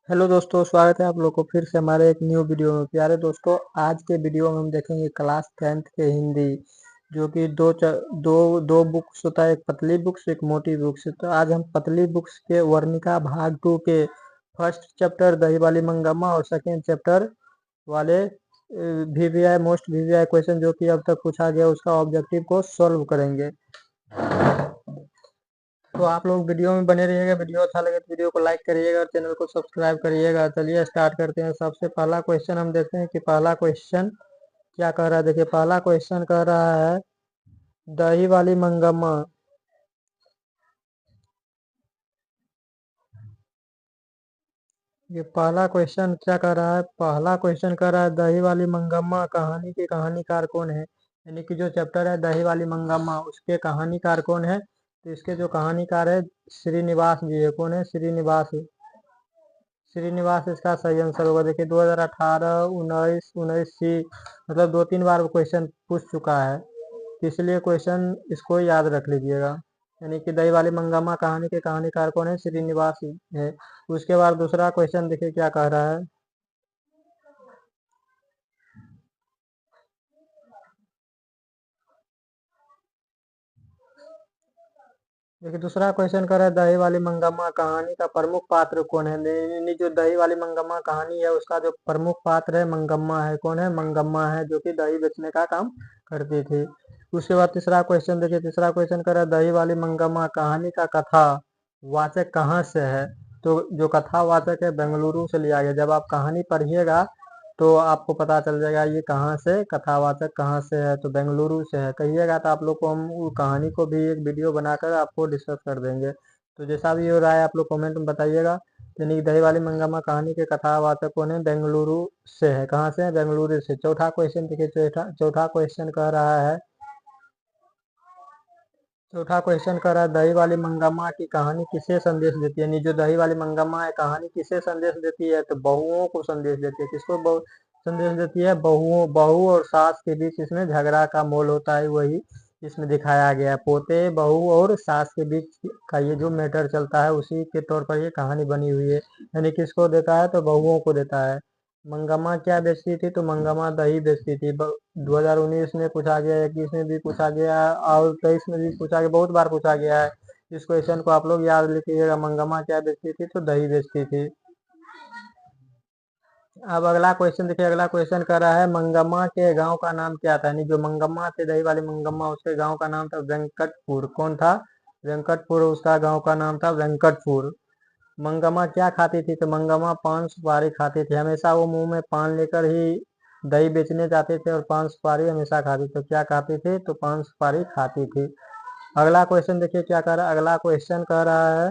Hello दोस्तों, स्वागत है आप लोग को फिर से हमारे एक न्यू वीडियो में। प्यारे दोस्तों, आज के वीडियो में हम देखेंगे क्लास 10th के हिंदी, जो कि दो बुक्स होता है, एक पतली बुक्स एक मोटी बुक्स। तो आज हम पतली बुक्स के वर्णिका भाग 2 के फर्स्ट चैप्टर दही वाली मंगम्मा और सेकेंड चैप्टर वाले वीवीआई मोस्ट वीवीआई क्वेश्चन जो कि अब तक पूछा गया उसका ऑब्जेक्टिव को सॉल्व करेंगे। तो आप लोग वीडियो में बने रहिएगा। वीडियो अच्छा लगे तो वीडियो को लाइक करिएगा और चैनल को सब्सक्राइब करिएगा। चलिए स्टार्ट करते हैं। सबसे पहला क्वेश्चन हम देखते हैं कि पहला क्वेश्चन क्या कह रहा है। देखिए, पहला क्वेश्चन कह रहा है दही वाली मंगम्मा। ये पहला क्वेश्चन क्या कह रहा है। पहला क्वेश्चन कह रहा है दही वाली मंगम्मा कहानी के कहानीकार कौन है। यानी कि जो चैप्टर है दही वाली मंगम्मा उसके कहानीकार कौन है। तो इसके जो कहानीकार है श्रीनिवास जी है। कौन है? श्रीनिवास। श्रीनिवास इसका सही आंसर होगा। देखिए 2018, 19, 19C मतलब 2-3 बार वो क्वेश्चन पूछ चुका है, इसलिए क्वेश्चन इसको याद रख लीजिएगा। यानी कि दही वाली मंगम्मा कहानी के कहानीकार कौन है? श्रीनिवास है। उसके बाद दूसरा क्वेश्चन देखिए क्या कह रहा है। देखिए दूसरा क्वेश्चन कर रहा है दही वाली मंगम्मा कहानी का प्रमुख पात्र कौन है। यानी जो दही वाली मंगम्मा कहानी है उसका जो प्रमुख पात्र है मंगम्मा है। कौन है? मंगम्मा है, जो कि दही बेचने का काम करती थी। उसके बाद तीसरा क्वेश्चन देखिए, तीसरा क्वेश्चन कर रहा है दही वाली मंगम्मा कहानी का कथा वाचक कहाँ से है। तो जो कथा वाचक है बेंगलुरु से लिया गया। जब आप कहानी पढ़िएगा तो आपको पता चल जाएगा ये कहाँ से कथावाचक कहाँ से है। तो बेंगलुरु से है कहिएगा तो आप लोग को हम वो कहानी को भी एक वीडियो बनाकर आपको डिस्कस कर देंगे। तो जैसा भी हो रहा है आप लोग कमेंट में बताइएगा। यानी कि दही वाली मंगम्मा कहानी के कथावाचक कौन है? बेंगलुरु से है। कहाँ से है? बेंगलुरु से। चौथा क्वेश्चन देखिए, चौथा क्वेश्चन कह रहा है, चौथा क्वेश्चन कर रहा है दही वाली मंगम्मा की कहानी किसे संदेश देती है। यानी जो दही वाली मंगम्मा है कहानी किसे संदेश देती है। तो बहुओं को संदेश देती है। किसको संदेश देती है? बहुओं। बहू और सास के बीच इसमें झगड़ा का मोल होता है, वही इसमें दिखाया गया है। पोते बहू और सास के बीच का ये जो मैटर चलता है उसी के तौर पर ये कहानी बनी हुई है। यानी किसको देता है? तो बहुओं को देता है। मंगम्मा क्या बेचती थी? तो मंगम्मा दही बेचती थी। 2019 में पूछा गया, 21 में भी पूछा गया और 23 में भी पूछा गया, बहुत बार पूछा गया है। इस क्वेश्चन को आप लोग याद लिखिएगा। मंगम्मा क्या बेचती थी? तो दही बेचती थी। अब अगला क्वेश्चन देखिए, अगला क्वेश्चन कर रहा है मंगम्मा के गांव का नाम क्या था। यानी जो मंगम्मा थे दही वाली मंगम्मा उसके गांव का नाम था वेंकटपुर। कौन था? वेंकटपुर। उसका गांव का नाम था वेंकटपुर। मंगम्मा क्या खाती थी? तो मंगम्मा पान सुपारी खाती थी। हमेशा वो मुंह में पान लेकर ही दही बेचने जाते थे और पान सुपारी हमेशा खाती। तो क्या खाती थी? तो पान सुपारी खाती थी। अगला क्वेश्चन देखिए क्या कह रहा है। अगला क्वेश्चन कह रहा है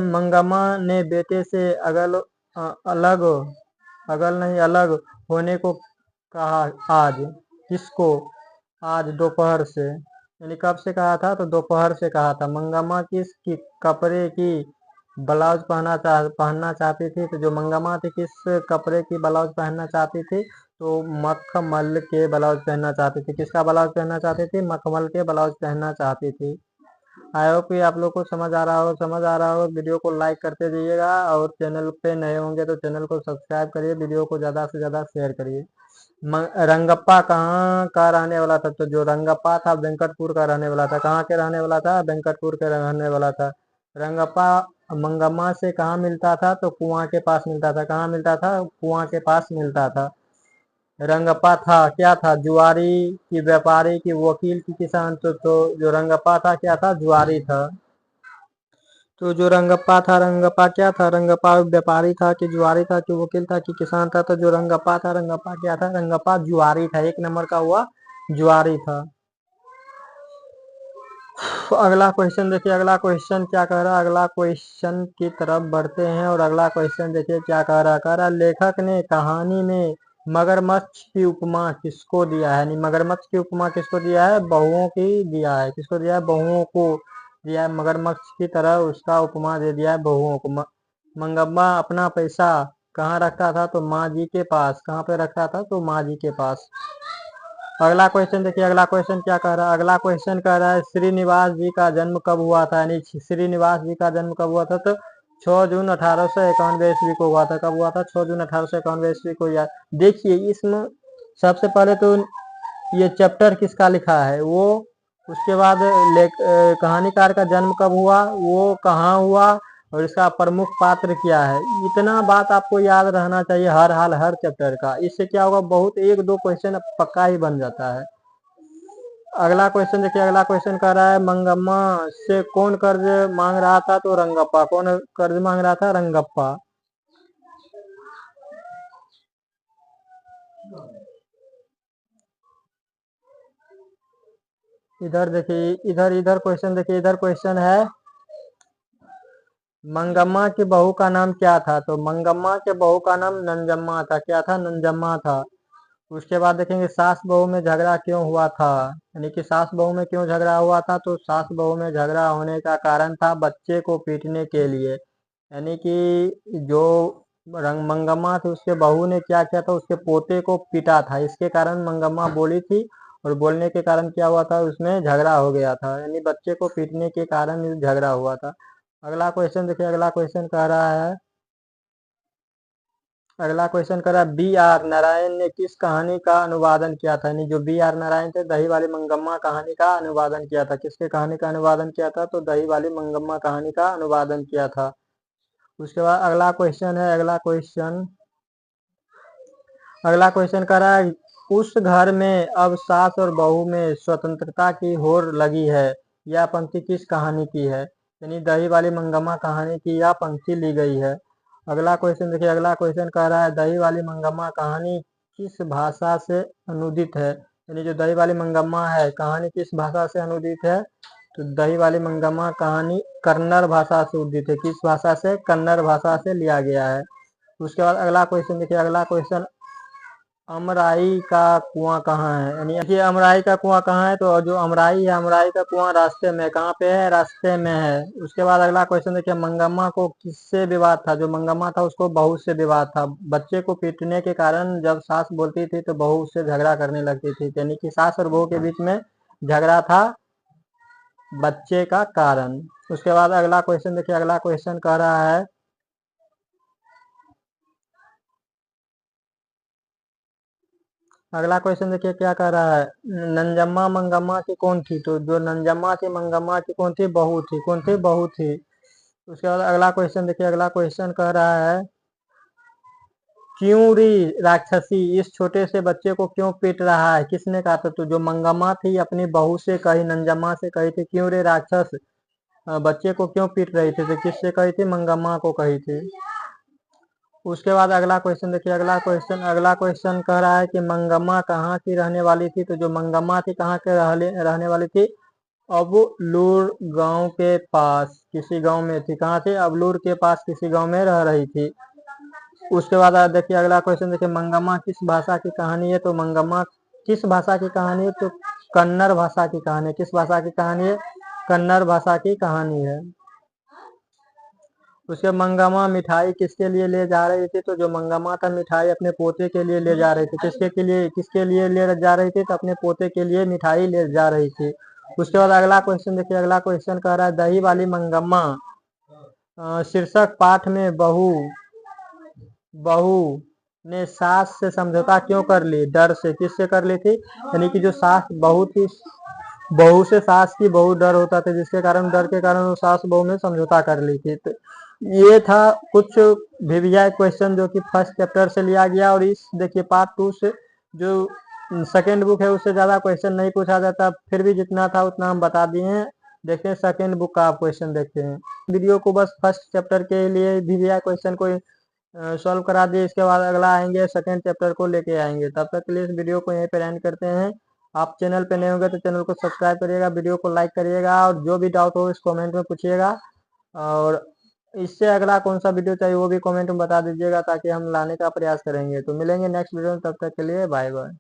मंगम्मा ने बेटे से अलग, अगल नहीं अलग होने को कहा। आज किसको? आज दोपहर से। यानी कब से कहा था? तो दोपहर से कहा था। मंगम्मा किस की कपड़े की ब्लाउज पहनना चाहती थी। तो जो मंगम्मा थी किस कपड़े की ब्लाउज पहनना चाहती थी? तो मखमल के ब्लाउज पहनना चाहती थी। किसका ब्लाउज पहनना चाहती थी? मखमल के ब्लाउज पहनना चाहती थी। आई होप कि आप लोग को समझ आ रहा हो। समझ आ रहा हो वीडियो को लाइक करते जाइएगा और चैनल पे नए होंगे तो चैनल को सब्सक्राइब करिए। वीडियो को ज़्यादा से ज़्यादा शेयर करिए। रंगप्पा कहाँ का रहने वाला था? तो जो रंगप्पा था वेंकटपुर का रहने वाला था। कहाँ के रहने वाला था? वेंकटपुर के रहने वाला था। रंगप्पा मंगम्मा से कहाँ मिलता था? तो कुआं के पास मिलता था। कहाँ मिलता था? कुआं के पास मिलता था। रंगप्पा था क्या था? जुआरी की, व्यापारी की, वकील की, किसान। तो जो रंगप्पा था क्या था? जुआरी था। तो जो रंगप्पा था, रंगप्पा क्या था? रंगप्पा व्यापारी था कि जुआरी था कि वकील था कि किसान था? तो जो रंगप्पा था, रंगप्पा क्या था? रंगप्पा जुआरी था। एक नंबर का हुआ जुआरी था। अगला क्वेश्चन देखिए, अगला क्वेश्चन क्या कह रहा है। अगला क्वेश्चन की तरफ बढ़ते हैं और अगला क्वेश्चन देखिए क्या कह रहा है। कह रहा है लेखक ने कहानी में मगरमच्छ की उपमा किसको दिया है। यानी मगरमच्छ की उपमा किसको दिया है? बहुओं की दिया है। किसको दिया है? बहुओं को दिया है। मगरमच्छ की तरह उसका उपमा दे दिया है बहुओं को। मंगम्मा अपना पैसा कहाँ रखता था? तो माँ जी के पास। कहाँ पे रखता था? तो माँ जी के पास। अगला क्वेश्चन देखिए, अगला क्वेश्चन क्या कह रहा है। अगला क्वेश्चन कह रहा है श्रीनिवास जी का जन्म कब हुआ था। यानी श्रीनिवास जी का जन्म कब हुआ था? तो 6 जून 1891 ईस्वी को हुआ था। कब हुआ था? 6 जून 1891 ईस्वी को। यार देखिए इसमें सबसे पहले तो ये चैप्टर किसका लिखा है वो, उसके बाद कहानीकार का जन्म कब हुआ, वो कहाँ हुआ, और इसका प्रमुख पात्र क्या है। इतना बात आपको याद रहना चाहिए हर हाल हर चैप्टर का। इससे क्या होगा, बहुत 1-2 क्वेश्चन पक्का ही बन जाता है। अगला क्वेश्चन देखिए, अगला क्वेश्चन कह रहा है मंगम्मा से कौन कर्ज मांग रहा था? तो रंगप्पा। कौन कर्ज मांग रहा था? रंगप्पा। इधर देखिए, इधर इधर क्वेश्चन देखिए, इधर क्वेश्चन है मंगम्मा की बहू का नाम क्या था? तो मंगम्मा के बहू का नाम नंजम्मा था। क्या था? नंजम्मा था। उसके बाद देखेंगे सास बहू में झगड़ा क्यों हुआ था, यानी कि सास बहू में क्यों झगड़ा हुआ था? तो सास बहू में झगड़ा होने का कारण था बच्चे को पीटने के लिए। यानी कि जो रंग मंगम्मा थी उसके बहू ने क्या किया था, उसके पोते को पीटा था। इसके कारण मंगम्मा बोली थी, और बोलने के कारण क्या हुआ था, उसमें झगड़ा हो गया था। यानी बच्चे को पीटने के कारण झगड़ा हुआ था। अगला क्वेश्चन देखिए, अगला क्वेश्चन कह रहा है, अगला क्वेश्चन कह रहा है बी आर नारायण ने किस कहानी का अनुवादन किया था? यानी जो बी आर नारायण थे, दही वाली मंगम्मा कहानी का अनुवादन किया था। किसके कहानी का अनुवादन किया था? तो दही वाली मंगम्मा कहानी का अनुवादन किया था। उसके बाद अगला क्वेश्चन है, अगला क्वेश्चन कह रहा है उस घर में अब सास और बहू में स्वतंत्रता की होड़ लगी है। यह पंक्ति किस कहानी की है? यानी दही वाली मंगम्मा कहानी की यह पंक्ति ली गई है। अगला क्वेश्चन देखिए, अगला क्वेश्चन कह रहा है दही वाली मंगम्मा कहानी किस भाषा से अनुदित है? यानी जो दही वाली मंगम्मा है कहानी किस भाषा से अनुदित है? तो दही वाली मंगम्मा कहानी कन्नड़ भाषा से उदित है। किस भाषा से? कन्नड़ भाषा से लिया गया है। उसके बाद अगला क्वेश्चन देखिए, अगला क्वेश्चन अमराई का कुआं कहाँ है? यानी ये अमराई का कुआं कहाँ है? तो जो अमराई है, अमराई का कुआं रास्ते में, कहाँ पे है? रास्ते में है। उसके बाद अगला क्वेश्चन देखिए, मंगम्मा को किससे विवाद था? जो मंगम्मा था उसको बहू से विवाद था। बच्चे को पीटने के कारण जब सास बोलती थी तो बहू उससे झगड़ा करने लगती थी। यानी कि सास और बहू के बीच में झगड़ा था बच्चे का कारण। उसके बाद अगला क्वेश्चन देखिए, अगला क्वेश्चन कह रहा है अगला क्वेश्चन देखिए क्या कह रहा है, नंजम्मा मंगम्मा की कौन थी? तो जो नंजम्मा थी मंगम्मा की कौन थी? बहू थी। कौन थी? बहू थी। उसके बाद अगला क्वेश्चन देखिए, अगला क्वेश्चन कह रहा है क्यों री राक्षसी इस छोटे से बच्चे को क्यों पीट रहा है? किसने कहा था? तो जो मंगम्मा थी अपनी बहू से कही, नंजम्मा से कही थी, क्यों रे राक्षस बच्चे को क्यों पीट रही थी? तो किससे कही थी? मंगम्मा को कही थी। उसके बाद अगला क्वेश्चन देखिए, अगला क्वेश्चन कह रहा है कि मंगम्मा कहाँ की रहने वाली थी? तो जो मंगम्मा थी कहाँ के रहने वाली थी? अबलूर गांव के पास किसी गांव में थी। कहाँ थी? अबलूर के पास किसी गांव में रह रही थी। उसके बाद देखिए, अगला क्वेश्चन देखिए, मंगम्मा किस भाषा की कहानी है? तो मंगम्मा किस भाषा की कहानी है? तो कन्नड़ भाषा की कहानी है। किस भाषा की कहानी है? कन्नड़ भाषा की कहानी है। उसके मंगम्मा मिठाई किसके लिए ले जा रही थी? तो जो मंगम्मा था मिठाई अपने पोते के लिए ले जा रही थी। किसके लिए ले जा रही थी? तो अपने पोते के लिए मिठाई ले जा रही थी। उसके बाद अगला क्वेश्चन देखिए, अगला क्वेश्चन कह रहा है दही वाली मंगम्मा शीर्षक पाठ में बहू ने सास से समझौता क्यों कर ली? डर से। किससे कर ली थी? यानी कि जो सास बहू थी, बहू से सास की बहुत डर होता था, जिसके कारण डर के कारण वो सास बहू में समझौता कर ली थी। तो ये था कुछ वीवीआई क्वेश्चन जो कि फर्स्ट चैप्टर से लिया गया। और इस देखिए पार्ट 2 से जो सेकेंड बुक है उससे ज्यादा क्वेश्चन नहीं पूछा जाता, फिर भी जितना था उतना हम बता दिए हैं। देखते हैं सेकेंड बुक का आप क्वेश्चन देखते हैं। वीडियो को बस फर्स्ट चैप्टर के लिए वीवीआई क्वेश्चन को सॉल्व करा दिए, इसके बाद अगला आएंगे सेकेंड चैप्टर को लेके आएंगे। तब तक के लिए इस वीडियो को यहीं पे एंड करते हैं। आप चैनल पे नए होंगे तो चैनल को सब्सक्राइब करिएगा, वीडियो को लाइक करिएगा, और जो भी डाउट हो इस कमेंट में पूछिएगा। और इससे अगला कौन सा वीडियो चाहिए वो भी कमेंट में बता दीजिएगा, ताकि हम लाने का प्रयास करेंगे। तो मिलेंगे नेक्स्ट वीडियो में, तब तक के लिए बाय बाय।